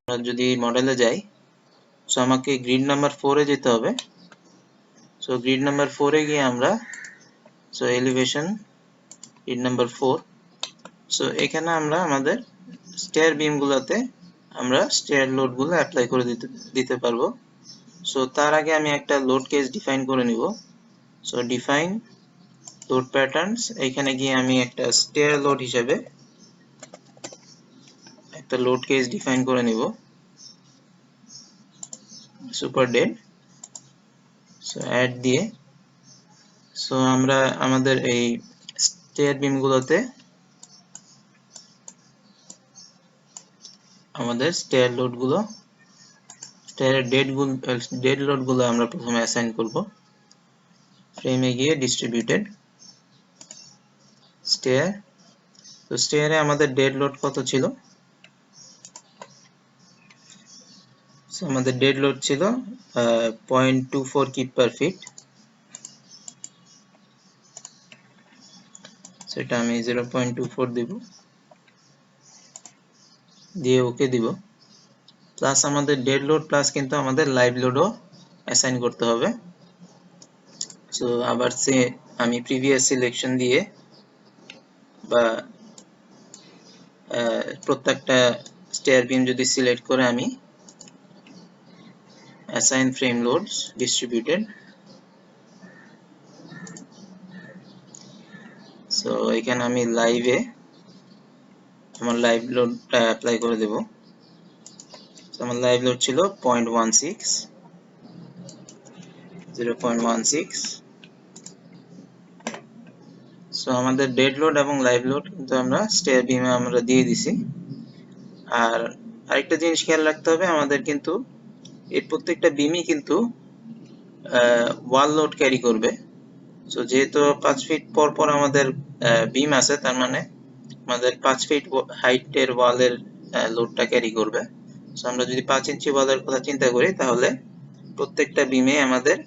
আমরা যদি মডেলে যাই, সো আমাকে গ্রিড নাম্বার 4 এ যেতে হবে। সো গ্রিড নাম্বার 4 এ গিয়ে আমরা so elevation grid number 4। So এখানে আমরা আমাদের স্টেয়ার বিমগুলোতে আমরা স্টেয়ার লোডগুলো অ্যাপ্লাই করে দিতে পারবো। সো তার আগে আমি একটা লোড কেস ডিফাইন করে নিব। সো ডিফাইন লোড প্যাটার্নস, এখানে গিয়ে আমি একটা স্টেয়ার লোড হিসেবে একটা লোড কেস ডিফাইন করে নিব, সুপার ডেড। সো অ্যাড দিয়ে সো আমরা আমাদের এই স্টেয়ার বিমগুলোতে আমাদের স্টেয়ার লোডগুলো, স্টেয়ারের ডেড লোডগুলো আমরা প্রথমে অ্যাসাইন করব। ফ্রেমে গিয়ে ডিস্ট্রিবিউটেড স্টেয়ার। তো স্টেয়ারে আমাদের ডেড লোড কত ছিল? সো আমাদের ডেড লোড ছিল 0.24 কিপ পার ফিট। সেটা আমি 0.24 দিব, দিয়ে ওকে দিব। প্লাস আমাদের ডেড লোড প্লাস কিন্তু আমাদের লাইভ লোডও অ্যাসাইন করতে হবে। সো আবার আমি প্রিভিয়াস সিলেকশন দিয়ে বা প্রত্যেকটা স্টেয়ার বিম যদি সিলেক্ট করে আমি assign frame loads distributed, so এখানে আমি লাইভে আমার লাইভ লোডটা অ্যাপ্লাই করে দেব। আমার লাইভ লোড ছিল 0.16। সো আমাদের ডেড লোড এবং লাইভ লোড কিন্তু আমরা স্টেয়ার বিমে আমরা দিয়ে দিছি। আর আরেকটা জিনিস খেয়াল রাখতে হবে, আমাদের কিন্তু এই প্রত্যেকটা বিমই কিন্তু ওয়াল লোড ক্যারি করবে। সো যেহেতু 5 ফিট পর পর আমাদের বিম আছে, তার মানে আমাদের 5 ফিট হাইটের ওয়ালের লোডটা ক্যারি করবে। সো আমরা যদি 5 ইঞ্চি ওয়ালের কথা চিন্তা করি, তাহলে প্রত্যেকটা বিমে আমাদের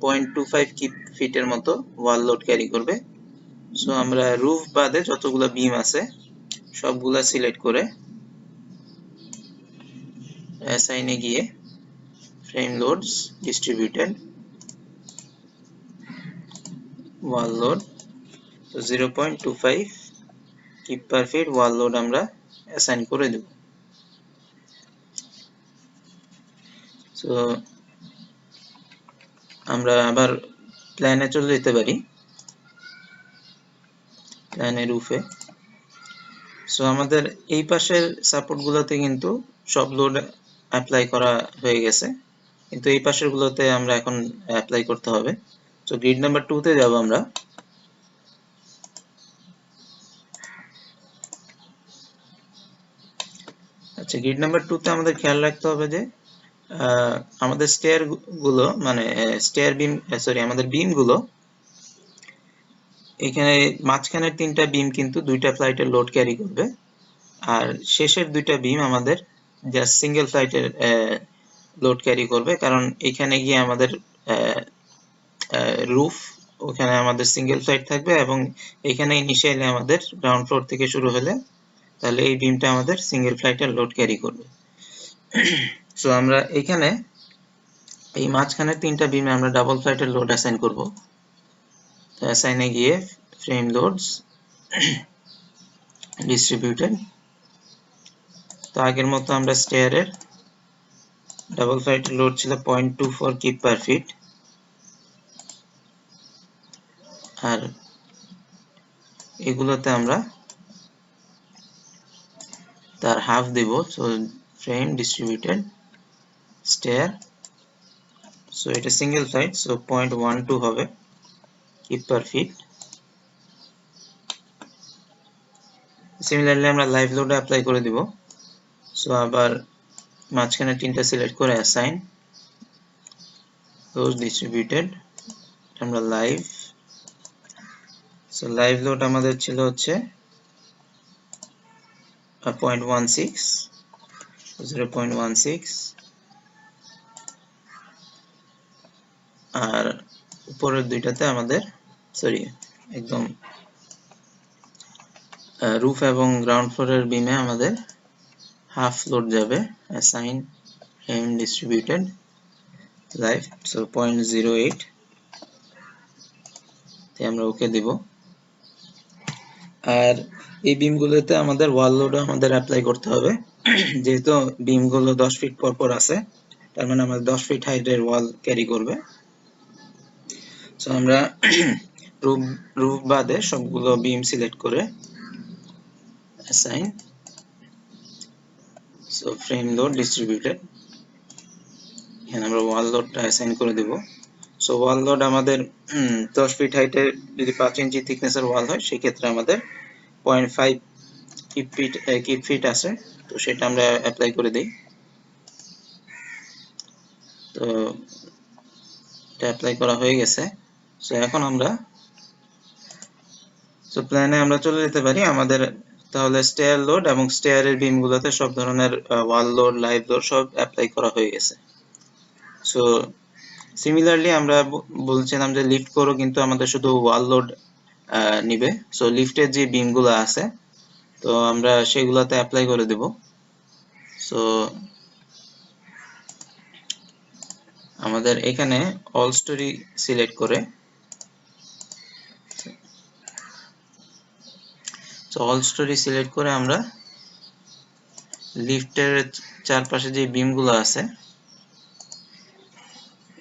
0.25 ফিটের মতো ওয়াল লোড ক্যারি করবে। সো আমরা রুফ বাদে যতগুলো বিম আছে সবগুলা সিলেক্ট করে অ্যাসাইনে গিয়ে ফ্রেম লোডস ডিস্ট্রিবিউটেড ওয়াল লোড, তো 0.25 কিপ পার ফিট ওয়াল লোড আমরা অ্যাসাইন করে দেব। সো আমরা আবার প্ল্যানে চলে যেতে পারি, প্ল্যানে রুফে। সো আমাদের এই পাশের সাপোর্টগুলোতে কিন্তু সব লোড অ্যাপ্লাই করা হয়ে গেছে, কিন্তু এই পাশের গুলোতে আমরা এখন অ্যাপ্লাই করতে হবে। সো গ্রিড নাম্বার 2 তে যাব আমরা। আচ্ছা, গ্রিড নাম্বার 2 তে আমাদের খেয়াল রাখতে হবে যে আমাদের স্টেয়ার গুলো, মানে স্টেয়ার বিম, সরি আমাদের বিম গুলো, এখানে মাঝখানের 3টা বিম কিন্তু 2টা ফ্লাইটের লোড ক্যারি করবে, আর শেষের 2টা বিম আমাদের জাস্ট সিঙ্গেল ফ্লাইটের লোড ক্যারি করবে। কারণ এখানে গিয়ে আমাদের রুফ, ওখানে আমাদের সিঙ্গেল ফ্লাইট থাকবে, এবং এখানে ইনিশিয়ালি আমাদের গ্রাউন্ড ফ্লোর থেকে শুরু হলে তাহলে এই বিমটা আমাদের সিঙ্গেল ফ্লাইটের লোড ক্যারি করবে। সো আমরা এখানে এই মাঝখানের 3টা বিমে আমরা ডাবল ফ্লাইটের লোড অ্যাসাইন করব। তো অ্যাসাইনে গিয়ে ফ্রেম লোডস ডিস্ট্রিবিউটেড, তো আগের মতো আমরা স্টেয়ারের ডাবল ফ্লাইটের লোড ছিল 0.24 কিপ পার ফিট, আর এগুলোতে আমরা তার হাফ দেব। So frame distributed stair, so এটা সিঙ্গেল ফ্লাইট, সো 0.12 হবে কিপ পার ফিট। সিমিলারলি আমরা লাইভ লোড অ্যাপ্লাই করে দিব। সো আবার মাঝখানে 3টা সিলেক্ট করে অ্যাসাইন লোড ডিস্ট্রিবিউটেড, আমরা লাইভ। সো লাইভ লোড আমাদের ছিল হচ্ছে 0.16, আর উপরের দুইটাতে আমাদের একদম রুফ এবং গ্রাউন্ড ফ্লোরের বিমে আমাদের হাফ লোড যাবে, অ্যাসাইন এম ডিস্ট্রিবিউটেড লাইভ, সো 0.08 তে আমরা ওকে দিব। আর এই বিমগুলোতে আমাদের ওয়াল লোডও আমাদের অ্যাপ্লাই করতে হবে যেহেতু বিমগুলো 10 ফিট পর পর আছে, তার মানে আমাদের 10 ফিট হাইটের ওয়াল ক্যারি করবে। সো আমরা রুফ বাদে সবগুলো বিম সিলেক্ট করে assign, so frame load distributed, এখানে আমরা ওয়াল লোডটা অ্যাসাইন করে দেব। সো ওয়াল লোড আমাদের 10 ফিট হাইটের যদি 5 ইঞ্চি থিকনেসের ওয়াল হয় সেক্ষেত্রে আমাদের 0.5 কিপ ফিট আছে, তো সেটা আমরা অ্যাপ্লাই করে দিই। তো এটা অ্যাপ্লাই করা হয়ে গেছে। সো এখন আমরা প্ল্যানে আমরা চলে যেতে পারি আমাদের, তাহলে স্টেয়ার লোড এবং স্টেয়ারের বিমগুলোতে সব ধরনের ওয়াল লোড, লাইভ লোড সব অ্যাপ্লাই করা হয়ে গেছে। সো সিমিলারলি আমরা বলছিলাম যে লিফট করো, কিন্তু আমাদের শুধু ওয়াল লোড নিবে। সো লিফটের যে বিমগুলো আছে তো আমরা সেগুলোতে অ্যাপ্লাই করে দেব। সো আমাদের এখানে অল স্টোরি সিলেক্ট করে, অল স্টোরি সিলেক্ট করে আমরা লিফটের চারপাশে যে বিমগুলো আছে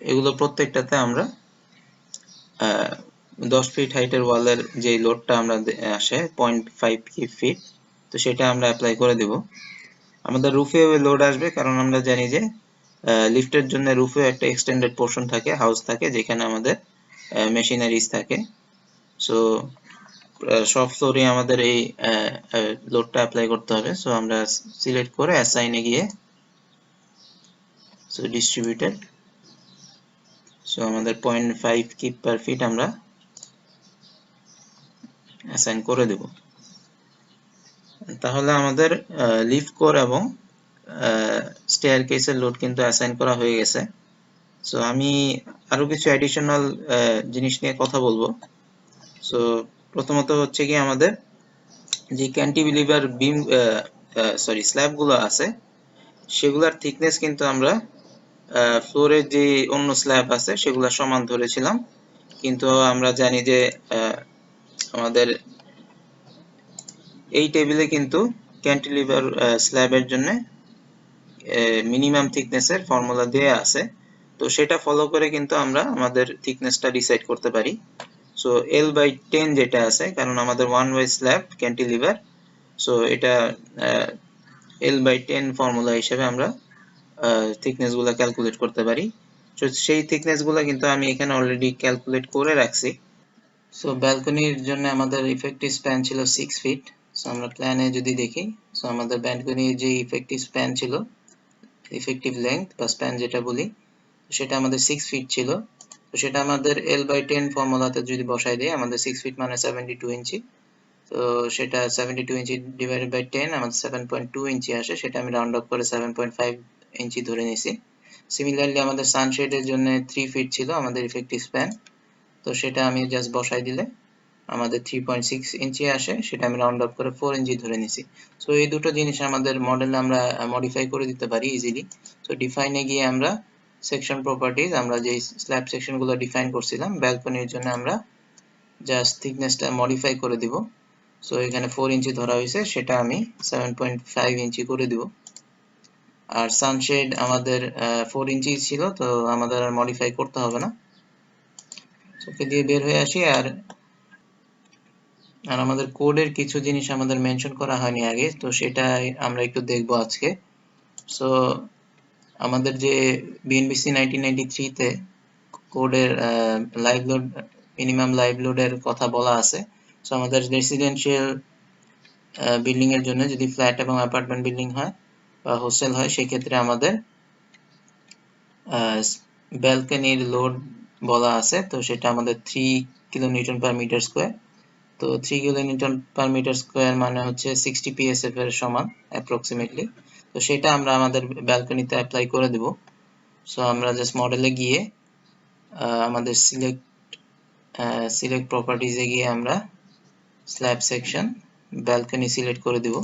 এগুলো প্রত্যেকটাতে আমরা 10 ফিট হাইটের ওয়ালের যে লোডটা আমরা আসে 0.5 ফিট, তো সেটা আমরা অ্যাপ্লাই করে দেব। আমাদের রুফে লোড আসবে, কারণ আমরা জানি যে লিফটের জন্য রুফে একটা এক্সটেন্ডেড পোর্শন থাকে, হাউস থাকে, যেখানে আমাদের মেশিনারিজ থাকে। সো সব ফ্লোরে আমাদের এই লোডটা অ্যাপ্লাই করতে হবে। সো আমরা সিলেক্ট করে অ্যাসাইনে গিয়ে সো ডিস্ট্রিবিউটেড, সো আমাদের 0.5 কিপ পার ফিট আমরা অ্যাসাইন করে দেব। তাহলে আমাদের লিফট কোর এবং স্টেয়ার কেসের লোড কিন্তু অ্যাসাইন করা হয়ে গেছে। সো আমি আরো কিছু অ্যাডিশনাল জিনিস নিয়ে কথা বলবো। সো প্রথমত হচ্ছে কি, আমাদের যে ক্যান্টিলিভার বিম স্ল্যাবগুলো আছে সেগুলোর থিকনেস কিন্তু আমরা ফ্লোরের যে অন্য স্ল্যাব আছে সেগুলো সমান ধরেছিলাম, কিন্তু আমরা জানি যে আমাদের এই টেবিলে কিন্তু ক্যান্টিলিভার স্ল্যাবের জন্য মিনিমাম থিকনেসের ফর্মুলা দেয়া আছে, তো সেটা ফলো করে কিন্তু আমরা আমাদের থিকনেসটা ডিসাইড করতে পারি। সো L/10 যেটা আছে, কারণ আমাদের one way slab cantilever, so এটা L/10 ফর্মুলা হিসেবে আমরা থিকনেস গুলো ক্যালকুলেট করতে পারি। সো সেই থিকনেস গুলো কিন্তু আমি এখানে অলরেডি ক্যালকুলেট করে রাখছি। সো ব্যালকনির জন্য আমাদের ইফেক্টিভ স্প্যান ছিল 6 ফিট। সো আমরা প্ল্যানে যদি দেখি, সো আমাদের ব্যালকনির যে ইফেক্টিভ স্প্যান ছিল, ইফেক্টিভ লেংথ বা স্প্যান যেটা বলি, সেটা আমাদের 6 ফিট ছিল। তো সেটা আমাদের L/10 ফর্মুলাতে যদি বসাই দিই, আমাদের 6 ফিট মানে 72 ইঞ্চি। তো সেটা 72 ইঞ্চি ডিভাইডেড বাই 10 আমাদের 7.2 ইঞ্চি আসে, সেটা আমি রাউন্ড অফ করে 7.5 ইঞ্চি ধরে নিয়েছি। সিমিলারলি আমাদের সানশেডের জন্য 3 ফিট ছিল আমাদের ইফেক্টিভ স্প্যান, তো সেটা আমি জাস্ট বসাই দিলে আমাদের 3.6 ইঞ্চি আসে, সেটা আমি রাউন্ড অফ করে 4 ইঞ্চি ধরে নিয়েছি। সো এই দুটো জিনিস আমাদের মডেলে আমরা মডিফাই করে দিতে পারি ইজিলি। সো ডিফাইনে গিয়ে আমরা সেকশন প্রপার্টিজ, আমরা যে স্ল্যাব সেকশনগুলো ডিফাইন করছিলাম ব্যালকনির জন্য, আমরা জাস্ট থিকনেসটা মডিফাই করে দিব। সো এখানে 4 ইঞ্চি ধরা হয়েছে, সেটা আমি 7.5 ইঞ্চি করে দিব। আর সানশেড আমাদের 4 ইঞ্চি ছিল, তো আমাদের আর মডিফাই করতে হবে না। ওকে দিয়ে বের হয়ে আসি। আর আমাদের কোডের কিছু জিনিস আমাদের মেনশন করা হয়নি আগে, তো সেটা আমরা একটু দেখবো আজকে। সো আমাদের যে বিএনবিসি 1993 তে কোডের লাইভ লোড, মিনিমাম লাইভ লোডের কথা বলা আছে। সো আমাদের রেসিডেন্সিয়াল বিল্ডিং এর জন্য, যদি ফ্ল্যাট এবং অ্যাপার্টমেন্ট বিল্ডিং হয় বা হোস্টেল হয়, সেক্ষেত্রে আমাদের ব্যালকনির লোড বলা আছে, তো সেটা আমাদের 3 কিলোনিউটন পার মিটার স্কোয়ার। তো 3 কিলোনিউটন পার মিটার স্কোয়ার মানে হচ্ছে 60 পিএসএফ এর সমান অ্যাপ্রক্সিমেটলি। তো সেটা আমরা আমাদের ব্যালকনিতে অ্যাপ্লাই করে দেব। সো আমরা জাস্ট মডেলে গিয়ে আমাদের সিলেক্ট প্রপার্টিজে গিয়ে আমরা স্ল্যাব সেকশন ব্যালকনি সিলেক্ট করে দেব।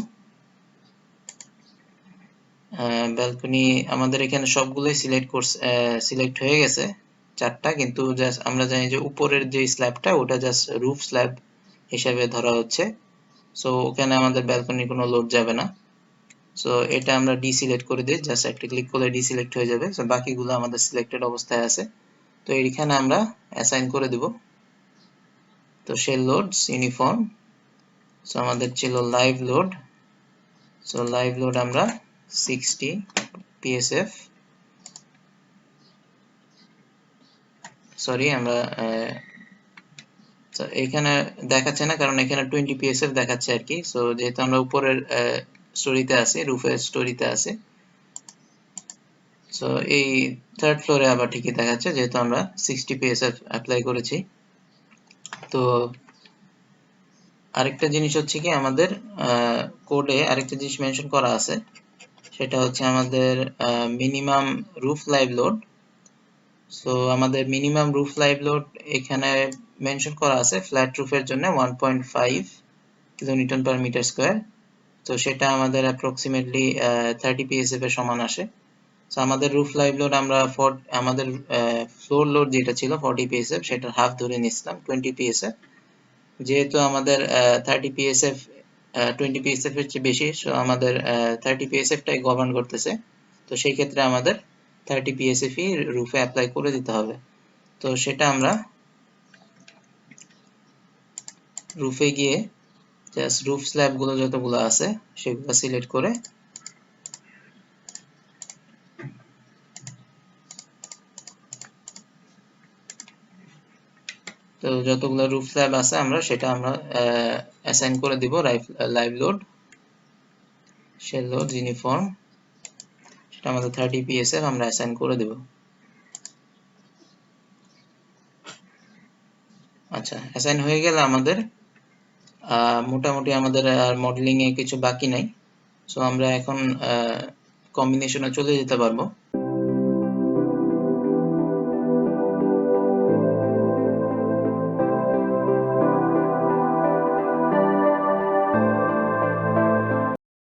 ব্যালকনি আমাদের এখানে সবগুলোই সিলেক্ট হয়ে গেছে 4টা, কিন্তু জাস্ট আমরা জানি যে উপরের যে স্ল্যাবটা ওটা জাস্ট রুফ স্ল্যাব হিসাবে ধরা হচ্ছে। সো ওখানে আমাদের ব্যালকনির কোনো লোড যাবে না। সো এটা আমরা ডিসিলেক্ট করে দিই, জাস্ট একটা ক্লিক করলে ডিসিলেক্ট হয়ে যাবে। সো বাকিগুলো আমাদের সিলেক্টেড অবস্থায় আছে। তো এইখানে আমরা অ্যাসাইন করে দিব। তো শেল লোডস ইউনিফর্ম, সো আমাদের ছিল live load. So live load আমরা 60 psf, সরি আমরা এখানে দেখাচ্ছে না কারণ এখানে 20 psf দেখাচ্ছে আর কি। সো যেহেতু আমরা উপরের স্টোরিতে আছি, রুফের স্টোরিতে আছি, সো এই থার্ড ফ্লোরে আবার ঠিকই দেখাচ্ছে যেহেতু আমরা 60 psf অ্যাপ্লাই করেছি। তো আরেকটা জিনিস হচ্ছে কি, আমাদের কোডে আরেকটা জিনিস মেনশন করা আছে, সেটা হচ্ছে আমাদের minimum roof live load. So আমাদের মিনিমাম রুফ লাইভ লোড এখানে মেনশন করা আছে ফ্ল্যাট রুফের জন্য 1.5 কিলোনিউটন পার মিটার স্কোয়ার। তো সেটা আমাদের অ্যাপ্রক্সিমেটলি 30 psf এর সমান আসে। সো আমাদের রুফ লাইভ লোড আমরা আমাদের ফ্লোর লোড যেটা ছিল 40 psf, সেটার হাফ ধরে নিয়েছিলাম 20 psf। যেহেতু আমাদের 30 psf 20 psf এর চেয়ে বেশি, সো আমাদের 30 psf টাই গভর্ন করতেছে। তো সেই ক্ষেত্রে আমাদের 30 psf ই রুফে অ্যাপ্লাই করে দিতে হবে। তো সেটা আমরা রুফে গিয়ে জাস্ট রুফ স্ল্যাব গুলো যতগুলো আছে সেগুলো সিলেক্ট করে তো যতগুলো রুফ স্ল্যাব আছে আমরা সেটা অ্যাসাইন করে দিব live load shell load uniform, সেটা আমাদের 30 psf আমরা অ্যাসাইন করে দেব। আচ্ছা, অ্যাসাইন হয়ে গেলে আমাদের মোটামুটি আমাদের আর মডেলিং এ কিছু বাকি নাই। সো আমরা এখন কম্বিনেশনে চলে যেতে পারবো।